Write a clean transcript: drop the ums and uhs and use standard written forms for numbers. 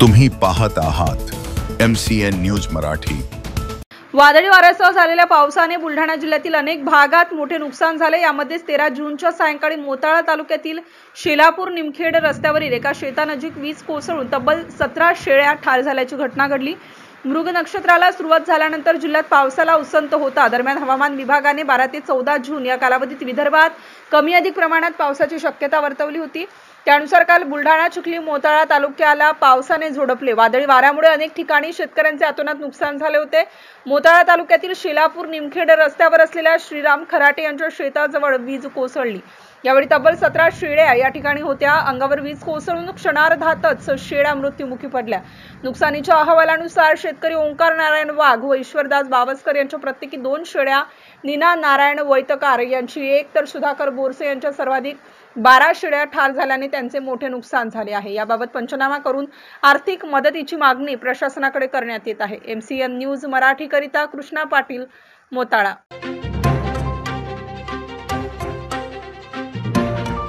तुम्ही पाहत आहात MCN न्यूज मराठी। वादळी वाऱ्यासह झालेल्या पावसाने बुलढाणा जिल्ह्यातील अनेक भागात मोठे नुकसान झाले। यामध्ये 13 जूनच्या सायंकाळी मोताळा तालुक्यातील शेलापूर निमखेड रस्त्यावरील एका शेतानजीक वीज कोसळून तब्बल 17 शेळ्या ठार झाल्याची घटना घडली। मृग नक्षत्राला सुरुवात झाल्यानंतर जिल्ह्यात पावसाला उसंत होता। दरम्यान हवामान विभागाने 12 ते 14 जून या कालावधीत विदर्भात कमी अधिक प्रमाणात पावसाची शक्यता वर्तवली होती। त्यानुसार काल बुलढाणा, चिखली, मोताळा तालुक्याला पावसाने झोडपले। वादळी वाऱ्यामुळे अनेक ठिकाणी शेतकऱ्यांचे अतोनात नुकसान झाले होते। मोताळा तालुक्यातील शेलापूर निमखेड रस्त्यावर असलेल्या श्रीराम खराटे यांच्या शेताजवळ वीज कोसळली। यावेळी तब्बल 17 शेळ्या या ठिकाणी होत्या। अंगावर वीज कोसळून क्षणार्धातच शेळ्या मृत्युमुखी पडल्या। नुकसानीच्या अहवालानुसार शेतकरी ओंकार नारायण वाघ व ईश्वरदास बावस्कर यांच्या प्रत्येकी 2 शेळ्या, नीना नारायण वैतकार यांची 1 तर सुधाकर बोरसे यांच्या सर्वाधिक 12 शेळ्या ठार झाल्याने त्यांचे मोठे नुकसान झाले आहे। याबाबत पंचनामा करून आर्थिक मदतीची मागणी प्रशासनाकडे करण्यात येत आहे। MCN न्यूज मराठी करिता कृष्णा पाटील, मोताळा।